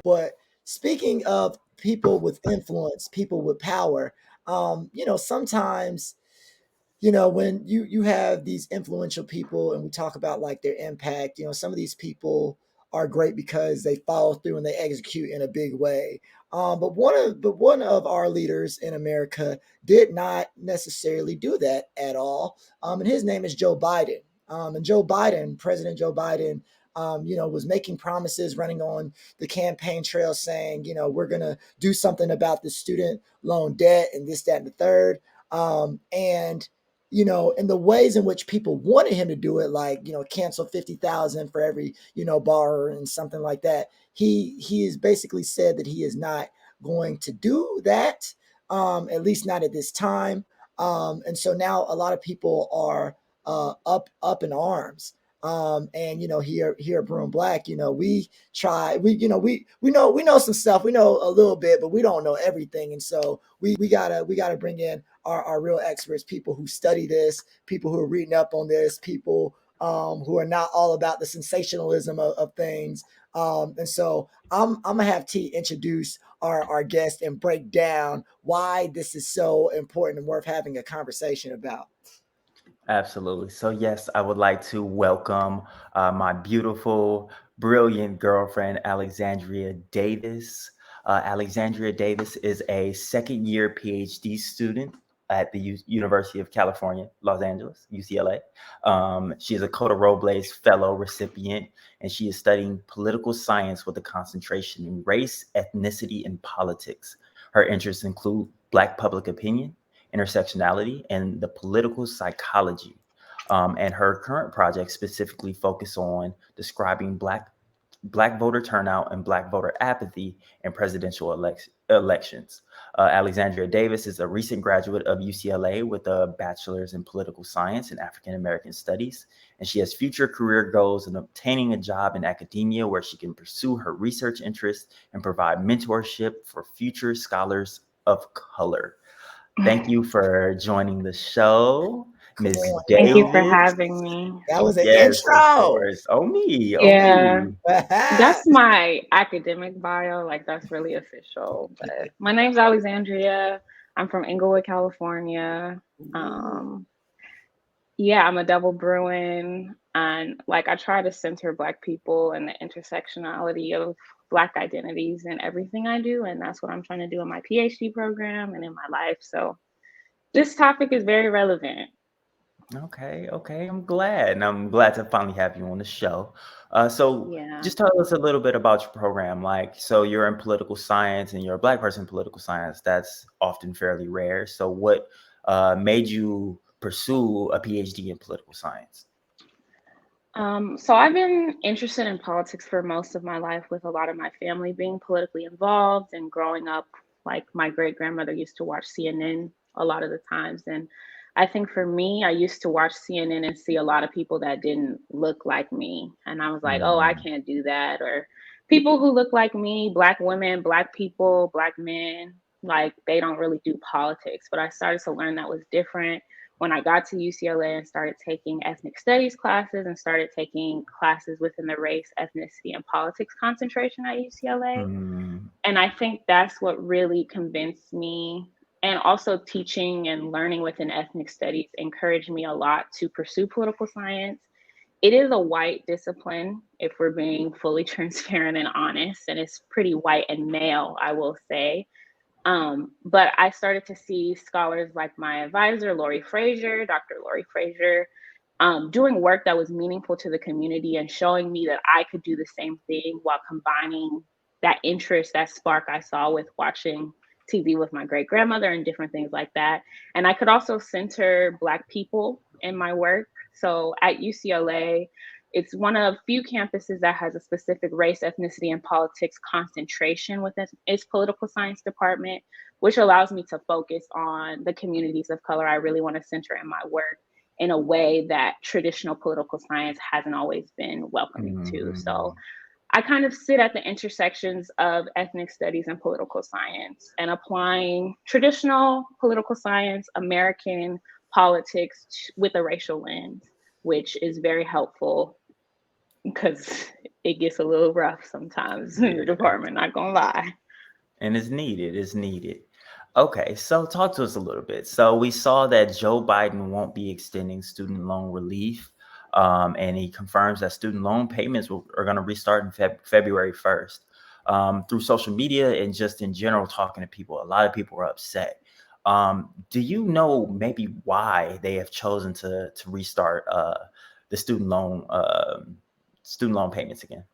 But speaking of people with influence, people with power, sometimes when you have these influential people and we talk about like their impact, some of these people are great because they follow through and they execute in a big way. But one of our leaders in America did not necessarily do that at all. And his name is Joe Biden. And President Joe Biden, was making promises running on the campaign trail saying, we're going to do something about the student loan debt and this, that, and the third. And in the ways in which people wanted him to do it, like, cancel 50,000 for every, borrower and something like that. He has basically said that he is not going to do that, at least not at this time. And so now a lot of people are up in arms. And here at Brewin Black, we know some stuff. We know a little bit, but we don't know everything. And so we gotta bring in our real experts, people who study this, people who are reading up on this, people who are not all about the sensationalism of things. And so I'm gonna have T introduce our guest and break down why this is so important and worth having a conversation about. Absolutely. So, yes, I would like to welcome my beautiful, brilliant girlfriend, Alexandria Davis. Alexandria Davis is a second year PhD student at the University of California, Los Angeles, UCLA. She is a Coda Robles Fellow recipient, and she is studying political science with a concentration in race, ethnicity, and politics. Her interests include Black public opinion, intersectionality, and the political psychology. And her current project specifically focus on describing Black voter turnout and Black voter apathy in presidential elections. Alexandria Davis is a recent graduate of UCLA with a bachelor's in political science and African American studies, and she has future career goals in obtaining a job in academia where she can pursue her research interests and provide mentorship for future scholars of color. Thank you for joining the show, Come Miss on Thank you now. for Davis. having me. That was an Yes, of intro. course. Oh me, oh Yeah, me. that's my academic bio. Like, that's really official. But my name's Alexandria. I'm from Inglewood, California. Um, yeah, I'm a double Bruin. And like, I try to center Black people and the intersectionality of Black identities in everything I do. And that's what I'm trying to do in my PhD program and in my life. So this topic is very relevant. Okay, okay. I'm glad. And I'm glad to finally have you on the show. So Yeah. just tell us a little bit about your program. Like, so you're in political science and you're a Black person in political science. That's often fairly rare. So what made you pursue a PhD in political science? So I've been interested in politics for most of my life, with a lot of my family being politically involved and growing up. Like, my great grandmother used to watch CNN a lot of the times. And I think for me, I used to watch CNN and see a lot of people that didn't look like me. And I was like, oh, I Mm, can't do that. Or people who look like me, Black women, Black people, Black men, like, they don't really do politics. But I started to learn that was different when I got to UCLA and started taking ethnic studies classes and started taking classes within the race, ethnicity, and politics concentration at UCLA. mm, And I think that's what really convinced me. And also, teaching and learning within ethnic studies encouraged me a lot to pursue political science. It is a white discipline, if we're being fully transparent and honest, and it's pretty white and male, I will say. But I started to see scholars like my advisor, Lori Frazier, Dr. Lori Frazier, doing work that was meaningful to the community and showing me that I could do the same thing while combining that interest, that spark I saw with watching TV with my great grandmother and different things like that. And I could also center Black people in my work. So at UCLA, it's one of few campuses that has a specific race, ethnicity, and politics concentration within its political science department, which allows me to focus on the communities of color I really want to center in my work in a way that traditional political science hasn't always been welcoming to. So mm. I kind of sit at the intersections of ethnic studies and political science and applying traditional political science, American politics with a racial lens, which is very helpful because it gets a little rough sometimes in the Yeah. department, not gonna lie. And it's needed. It's needed. Okay, so talk to us a little bit. So we saw that Joe Biden won't be extending student loan relief, and he confirms that student loan payments are going to restart in February 1st. Through social media and just in general, talking to people, a lot of people are upset. Do you know maybe why they have chosen to restart the student loan payments again?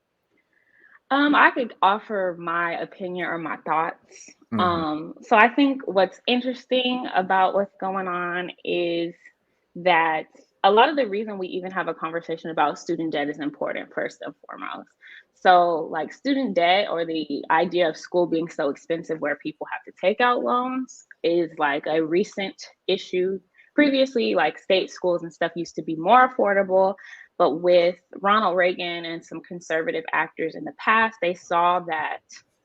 I could offer my opinion or my thoughts. Hmm. So I think what's interesting about what's going on is that a lot of the reason we even have a conversation about student debt is important, first and foremost. So, like student debt or the idea of school being so expensive where people have to take out loans is like a recent issue. Previously, like state schools and stuff used to be more affordable, but with Ronald Reagan and some conservative actors in the past, they saw that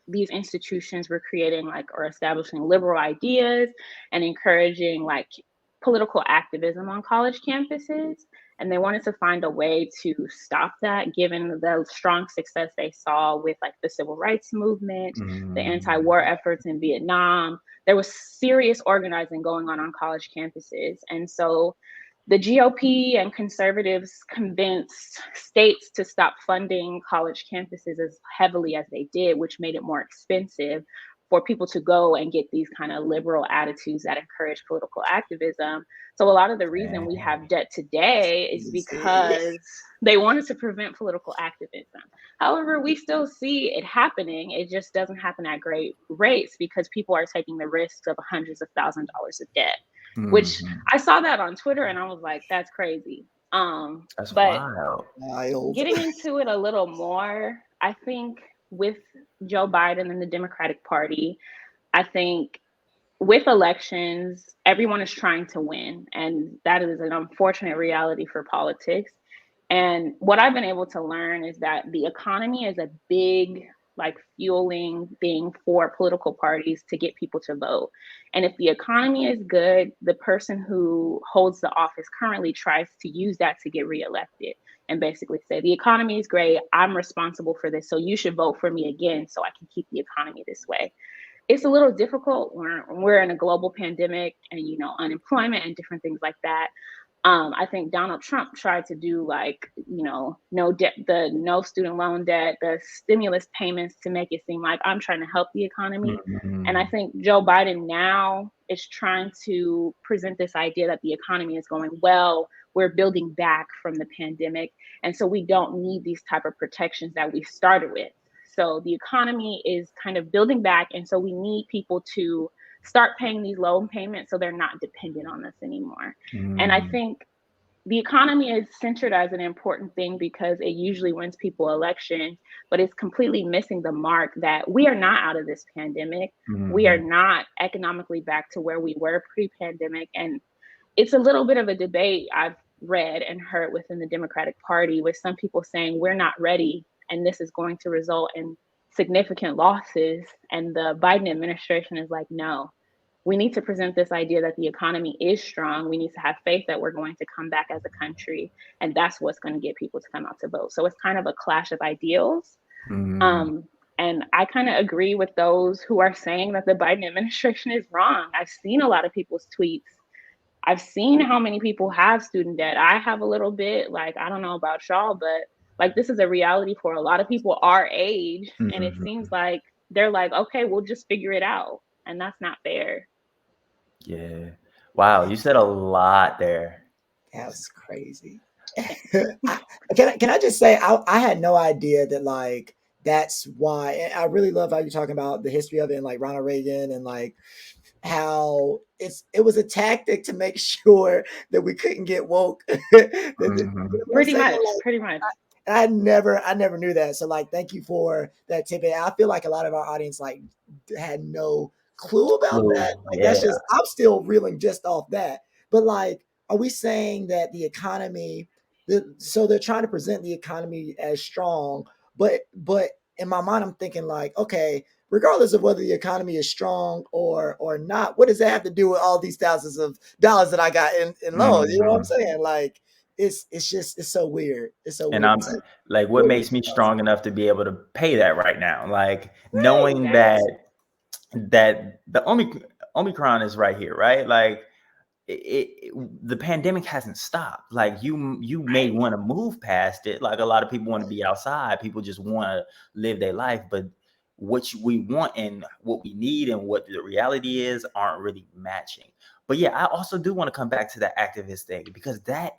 these institutions were creating like or establishing liberal ideas and encouraging like political activism on college campuses. And they wanted to find a way to stop that given the strong success they saw with like the civil rights movement, the Mm. anti-war efforts in Vietnam. There was serious organizing going on college campuses. And so the GOP and conservatives convinced states to stop funding college campuses as heavily as they did, which made it more expensive for people to go and get these kind of liberal attitudes that encourage political activism. So a lot of the reason we Dang. have debt today is Easy. because they wanted to prevent political activism. However, we still see it happening. It just doesn't happen at great rates because people are taking the risks of hundreds of thousands of dollars of debt, which Mhm. I saw that on Twitter and I was like, that's crazy. That's But wild. Wild. getting into it a little more, I think with Joe Biden and the Democratic Party, I think with elections, everyone is trying to win. And that is an unfortunate reality for politics. And what I've been able to learn is that the economy is a big, like, fueling thing for political parties to get people to vote. And if the economy is good, the person who holds the office currently tries to use that to get reelected and basically say, the economy is great. I'm responsible for this. So you should vote for me again so I can keep the economy this way. It's a little difficult when we're in a global pandemic and unemployment and different things like that. I think Donald Trump tried to do like no debt, the no student loan debt, the stimulus payments to make it seem like I'm trying to help the economy. And I Mhm. think Joe Biden now is trying to present this idea that the economy is going well. We're building back from the pandemic, and so we don't need these type of protections that we started with. So the economy is kind of building back, and so we need people to start paying these loan payments so they're not dependent on us anymore. And I Mm. think the economy is centered as an important thing because it usually wins people elections, but it's completely missing the mark that we are not out of this pandemic. We are Mhm. not economically back to where we were pre-pandemic. And it's a little bit of a debate I've read and heard within the Democratic Party with some people saying we're not ready and this is going to result in significant losses. And the Biden administration is like, no, we need to present this idea that the economy is strong. We need to have faith that we're going to come back as a country. And that's what's going to get people to come out to vote. So it's kind of a clash of ideals. Mm. Um, and I kind of agree with those who are saying that the Biden administration is wrong. I've seen a lot of people's tweets. I've seen how many people have student debt. I have a little bit. Like, I don't know about y'all, but like this is a reality for a lot of people our age. And it seems Mhm. like they're like, okay, we'll just figure it out. And that's not fair. Yeah. Wow, you said a lot there. That's crazy. Thanks. Can I just say I had no idea that like that's why. And I really love how you're talking about the history of it and like Ronald Reagan and like how it was a tactic to make sure that we couldn't get woke. You know Mhm. what I'm Pretty saying? much, Like, pretty much. I never knew that. So like, thank you for that tidbit. I feel like a lot of our audience like had no clue about that. Clue. Like that's Yeah. just I'm still reeling just off that. But like, are we saying that the economy? So they're trying to present the economy as strong, but in my mind I'm thinking like, okay, regardless of whether the economy is strong or not, what does that have to do with all these thousands of dollars that I got in loans? You know what I'm Mhm. saying? Like, it's so weird. It's so And weird. I'm It's like, like, what what would makes me you guys strong enough to be able to pay that right now? Like Right, knowing that exactly. the Omicron is right here, right? Like the pandemic hasn't stopped. Like you may Right. want to move past it. Like a lot of people want to be outside. People just want to live their life, but we want and what we need and what the reality is aren't really matching. But yeah, I also do want to come back to that activist thing because that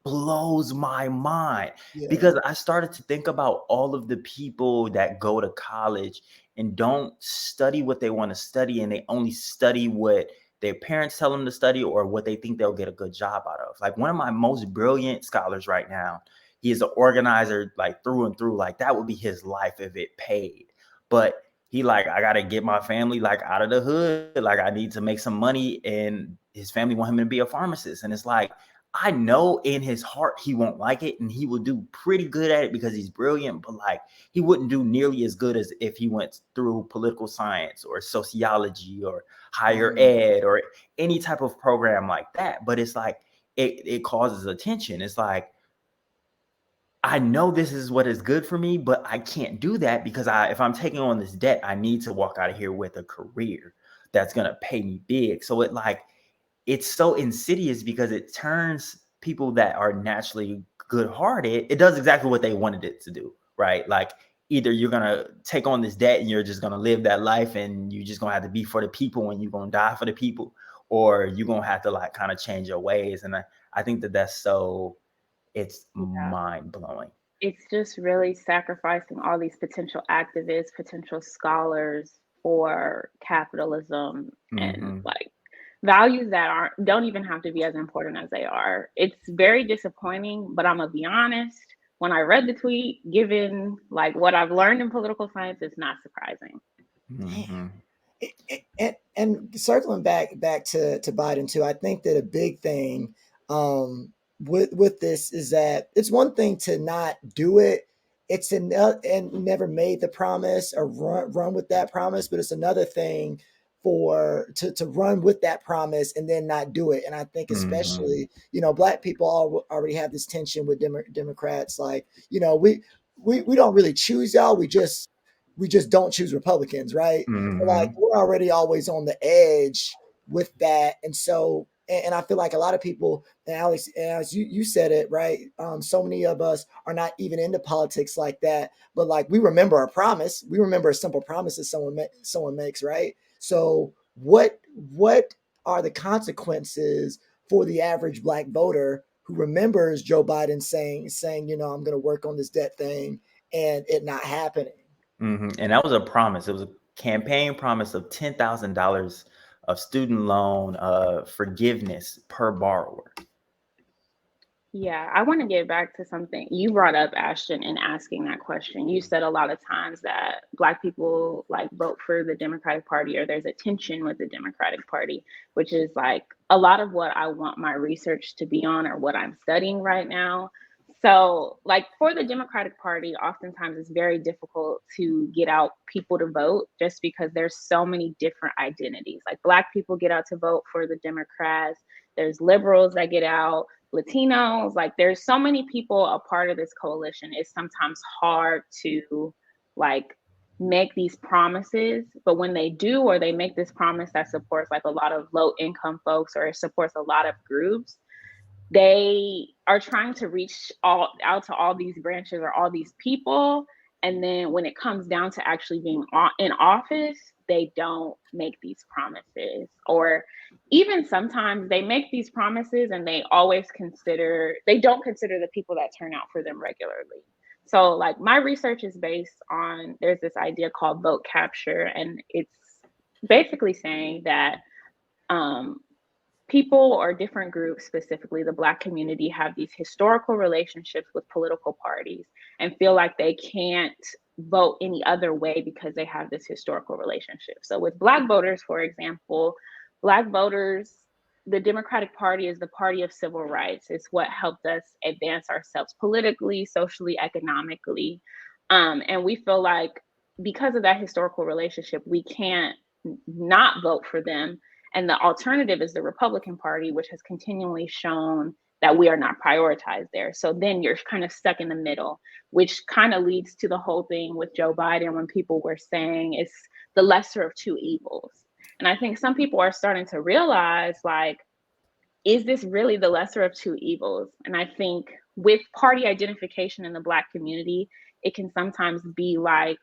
blows my mind Yeah. because I started to think about all of the people that go to college and don't study what they want to study and they only study what their parents tell them to study or what they think they'll get a good job out of. Like one of my most brilliant scholars right now, he is an organizer like through and through. Like that would be his life if it paid. But he like, I gotta get my family like out of the hood. Like I need to make some money and his family want him to be a pharmacist. And it's like, I know in his heart he won't like it and he will do pretty good at it because he's brilliant, but like he wouldn't do nearly as good as if he went through political science or sociology or higher Mhm. ed or any type of program like that. But it's like it causes attention. It's like I know this is what is good for me, but I can't do that because if I'm taking on this debt, I need to walk out of here with a career that's gonna pay me big. So it's so insidious because it turns people that are naturally good-hearted, it does exactly what they wanted it to do, right? Like either you're gonna take on this debt and you're just gonna live that life and you're just gonna have to be for the people and you're gonna die for the people, or you're gonna have to like kind of change your ways. And I think that that's so it's Yeah. mind blowing. It's just really sacrificing all these potential activists, potential scholars for capitalism and Hmm. like values that aren't don't even have to be as important as they are. It's very disappointing, but I'm gonna be honest. When I read the tweet, given like what I've learned in political science, it's not surprising. Hmm. And circling back to Biden too, I think that a big thing with this is that it's one thing to not do it. It's another and never made the promise or run with that promise, but it's another thing to run with that promise and then not do it. And I think Hmm. especially black people already have this tension with Democrats. Like we don't really choose y'all. We just don't choose Republicans, right? So like Hmm. we're already always on the edge with that, and so and I feel like a lot of people, and Alex, as you said it right, so many of us are not even into politics like that, but like we remember a promise, we remember a simple promise that someone makes, right? So what are the consequences for the average black voter who remembers Joe Biden saying I'm going to work on this debt thing and it not happening? And that was a promise. It was a campaign promise of $10,000 of student loan forgiveness per borrower. Yeah, I want to get back to something you brought up, Ashton, in asking that question. You said a lot of times that Black people like vote for the Democratic Party or there's a tension with the Democratic Party, which is like a lot of what I want my research to be on or what I'm studying right now. So, like for the Democratic Party, oftentimes it's very difficult to get out people to vote just because there's so many different identities. Like Black people get out to vote for the Democrats, there's liberals that get out, Latinos, like there's so many people a part of this coalition. It's sometimes hard to like make these promises, but when they do or they make this promise that supports like a lot of low income folks or it supports a lot of groups, they are trying to reach all out to all these branches or all these people, and then when it comes down to actually being in office, they don't make these promises, or even sometimes they make these promises and they don't consider the people that turn out for them regularly. So like my research is based on, there's this idea called vote capture, and it's basically saying that um, people or different groups, specifically the Black community, have these historical relationships with political parties and feel like they can't vote any other way because they have this historical relationship. So, with Black voters, for example, Black voters, the Democratic Party is the party of civil rights. It's what helped us advance ourselves politically, socially, economically. And we feel like because of that historical relationship, we can't not vote for them, and the alternative is the Republican Party, which has continually shown that we are not prioritized there. So then you're kind of stuck in the middle, which kind of leads to the whole thing with Joe Biden when people were saying it's the lesser of two evils. And I think some people are starting to realize, like, is this really the lesser of two evils? And I think with party identification in the Black community, it can sometimes be like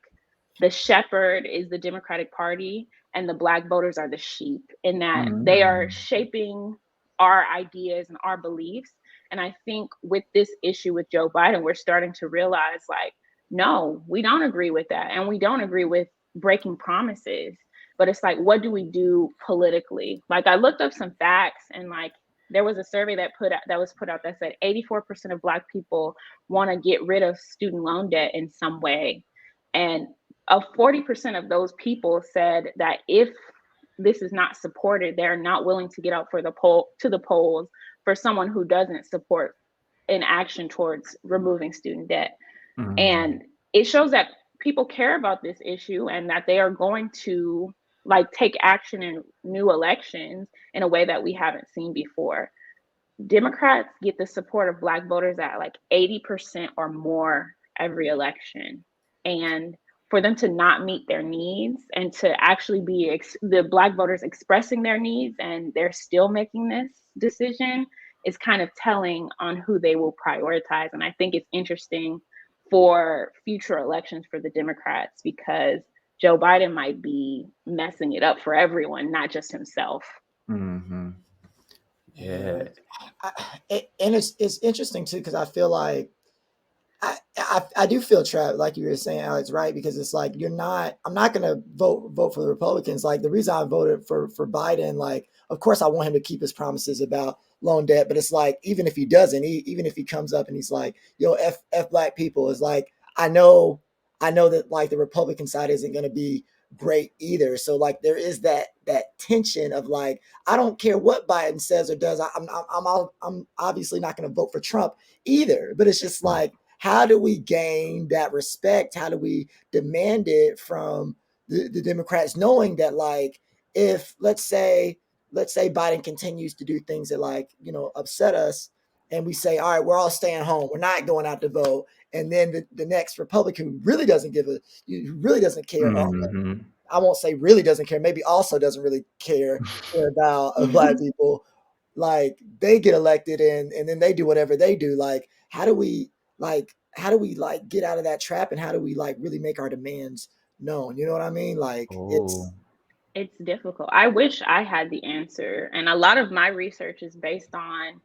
the shepherd is the Democratic Party and the Black voters are the sheep, in that they are shaping our ideas and our beliefs. And I think with this issue with Joe Biden, we're starting to realize, like, no, we don't agree with that. And we don't agree with breaking promises. But it's like, what do we do politically? Like, I looked up some facts, and like, there was a survey that was put out that said 84% of Black people want to get rid of student loan debt in some way. And 40% of those people said that if this is not supported, they're not willing to get out to the polls for someone who doesn't support an action towards removing student debt. And it shows that people care about this issue and that they are going to like take action in new elections in a way that we haven't seen before. Democrats get the support of Black voters at like 80% or more every election. And for them to not meet their needs and to actually be the Black voters expressing their needs and they're still making this decision is kind of telling on who they will prioritize. And I think it's interesting for future elections for the Democrats, because Joe Biden might be messing it up for everyone, not just himself. Mm-hmm. Yeah. And it's interesting too, because I feel like I do feel trapped, like you were saying, Alex, right? Because it's like I'm not gonna vote for the Republicans. Like, the reason I voted for Biden, like, of course I want him to keep his promises about loan debt, but it's like, even if he doesn't, even if he comes up and he's like, yo, F Black people, is like, I know that like the Republican side isn't gonna be great either. So like there is that tension of like, I don't care what Biden says or does. I'm obviously not gonna vote for Trump either. But it's just like, how do we gain that respect? How do we demand it from the Democrats, knowing that, like, if let's say Biden continues to do things that, like, upset us, and we say, all right, we're all staying home, we're not going out to vote, and then the next Republican who really doesn't who really doesn't care, I won't say really doesn't care, maybe also doesn't really care about Black people, like, they get elected, and then they do whatever they do. Like, how do we get out of that trap, and how do we like really make our demands known? You know what I mean? Like, it's difficult. I wish I had the answer. And a lot of my research is based on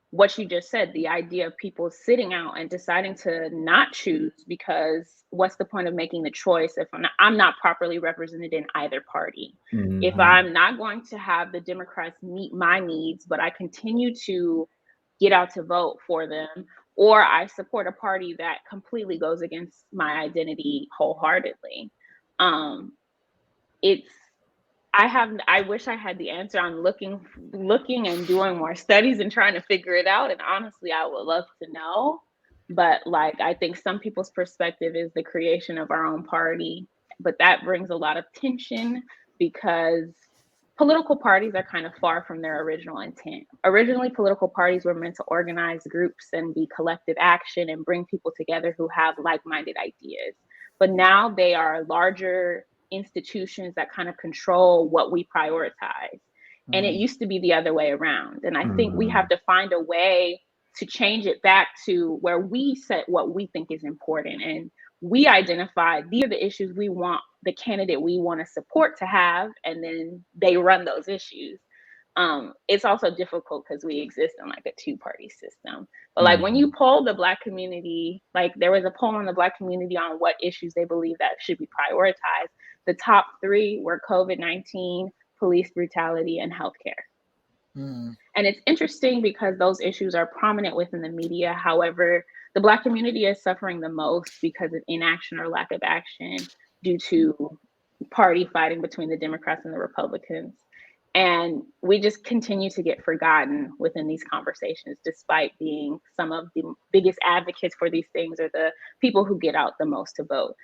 what you just said, the idea of people sitting out and deciding to not choose, because what's the point of making the choice if I'm not properly represented in either party? If I'm not going to have the Democrats meet my needs, but I continue to get out to vote for them, or I support a party that completely goes against my identity wholeheartedly. I wish I had the answer. I'm looking and doing more studies and trying to figure it out. And honestly, I would love to know. But like, I think some people's perspective is the creation of our own party. But that brings a lot of tension, because political parties are kind of far from their original intent. Originally, political parties were meant to organize groups and be collective action and bring people together who have like-minded ideas. But now they are larger institutions that kind of control what we prioritize. And it used to be the other way around. And I think we have to find a way to change it back to where we set what we think is important. And we identify, these are the issues we want the candidate we want to support to have, and then they run those issues. It's also difficult because we exist in like a two-party system. But like when you poll the Black community, like there was a poll on the Black community on what issues they believe that should be prioritized. The top three were COVID-19, police brutality, and healthcare. And it's interesting because those issues are prominent within the media. However, the Black community is suffering the most because of inaction or lack of action due to party fighting between the Democrats and the Republicans. And we just continue to get forgotten within these conversations, despite being some of the biggest advocates for these things, or the people who get out the most to vote.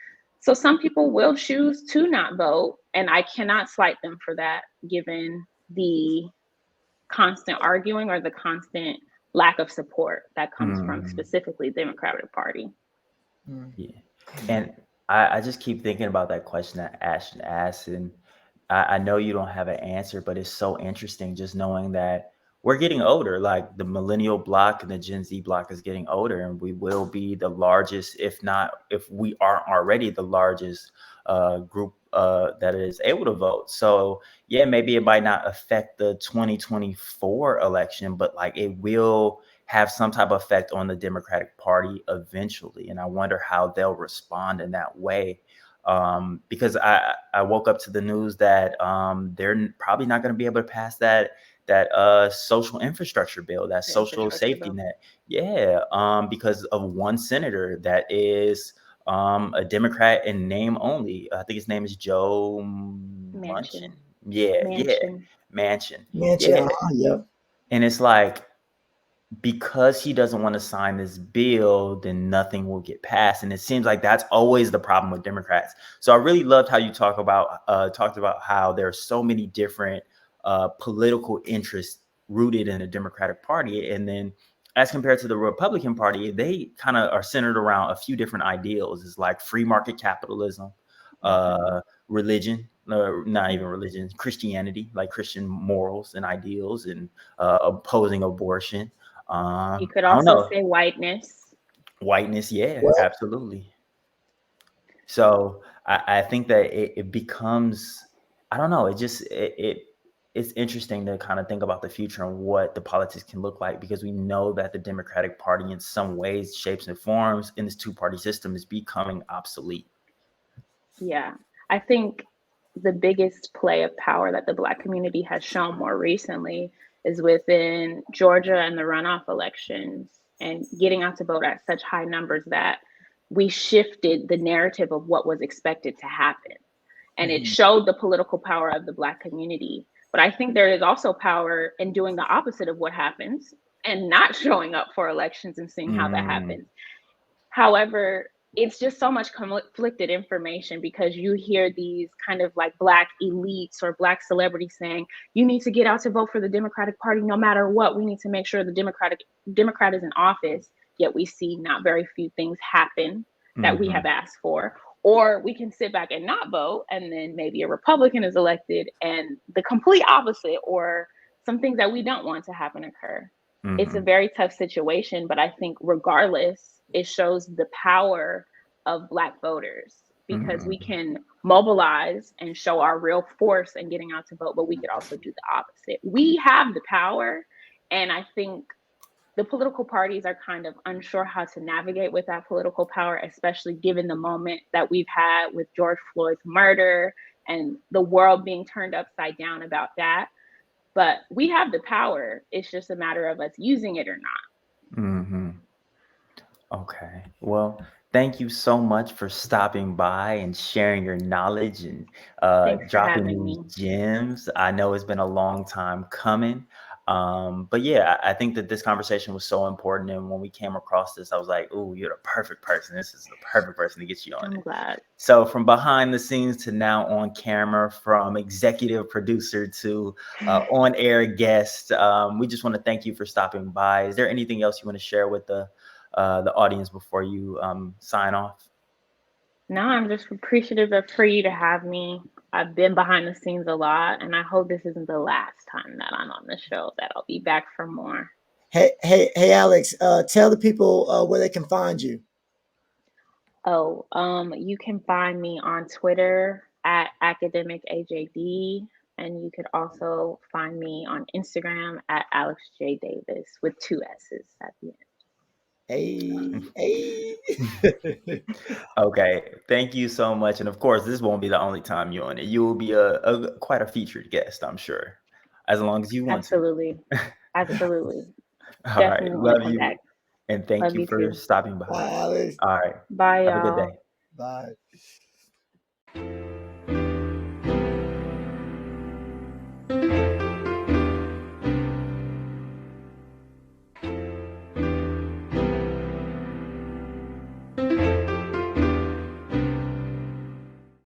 So some people will choose to not vote, and I cannot slight them for that, given the constant arguing or the constant lack of support that comes from Mm, specifically the Democratic Party. Mm. yeah. And I just keep thinking about that question that Ashton asked, and I know you don't have an answer, but it's so interesting just knowing that we're getting older. Like the millennial block and the Gen Z block is getting older, and we will be the largest, if not, if we aren't already the largest group that is able to vote. So yeah, maybe it might not affect the 2024 election, but like it will have some type of effect on the Democratic Party eventually. And I wonder how they'll respond in that way. Because I woke up to the news that they're probably not going to be able to pass that social infrastructure bill, that The social infrastructure safety bill. net. Yeah, because of one senator that is a Democrat in name only. I think his name is Joe Munchin. Mansion. Yeah, Mansion. Manchin. Mention, Yeah, yep. and it's like because he doesn't want to sign this bill, then nothing will get passed. And it seems like that's always the problem with Democrats. So I really loved how you talked about how there are so many different political interests rooted in the Democratic Party, and then as compared to the Republican Party, they kind of are centered around a few different ideals. It's like free market capitalism, Mm-hmm. religion, not even religion, Christianity, like Christian morals and ideals, and opposing abortion. You could I don't also know. say whiteness. Whiteness, yeah, Well, absolutely. So I think that it becomes, I don't know, it's interesting to kind of think about the future and what the politics can look like because we know that the Democratic Party in some ways, shapes and forms in this two-party system is becoming obsolete. Yeah. I think the biggest play of power that the Black community has shown more recently is within Georgia and the runoff elections and getting out to vote at such high numbers that we shifted the narrative of what was expected to happen. And it mhm, showed the political power of the Black community. But I think there is also power in doing the opposite of what happens and not showing up for elections and seeing how that Mm, happens. However, it's just so much conflicted information because you hear these kind of like Black elites or Black celebrities saying, you need to get out to vote for the Democratic Party no matter what. We need to make sure the Democrat is in office. Yet we see not very few things happen that we have mhm, asked for. Or we can sit back and not vote, and then maybe a Republican is elected and the complete opposite, or some things that we don't want to happen occur. It's a mhm, very tough situation, but I think regardless, it shows the power of Black voters because we mhm, can mobilize and show our real force in getting out to vote, but we could also do the opposite. We have the power, and I think the political parties are kind of unsure how to navigate with that political power, especially given the moment that we've had with George Floyd's murder and the world being turned upside down about that. But we have the power. It's just a matter of us using it or not. mhm. Okay. Well, thank you so much for stopping by and sharing your knowledge and Thanks for dropping having these me. gems. I know it's been a long time coming. But yeah, I think that this conversation was so important. And when we came across this, I was like, "Ooh, you're the perfect person. This is the perfect person to get you on I'm it." glad. So from behind the scenes to now on camera, from executive producer to on-air guest, we just want to thank you for stopping by. Is there anything else you want to share with the audience before you sign off? No, I'm just appreciative for you to have me. I've been behind the scenes a lot, and I hope this isn't the last time that I'm on the show, that I'll be back for more. hey, Alex. Tell the people where they can find you. Oh, you can find me on Twitter at academic AJD, and you could also find me on Instagram at Alex J Davis with two S's at the end. Hey, hey. Okay, thank you so much. And of course, this won't be the only time you're on it. You will be a quite a featured guest, I'm sure, as long as you want to. Absolutely. Absolutely. All right, Definitely want to love come back. you, and thank Love you you for too. stopping by. Bye, Alex. All right, Bye, have a good y'all. day. Bye.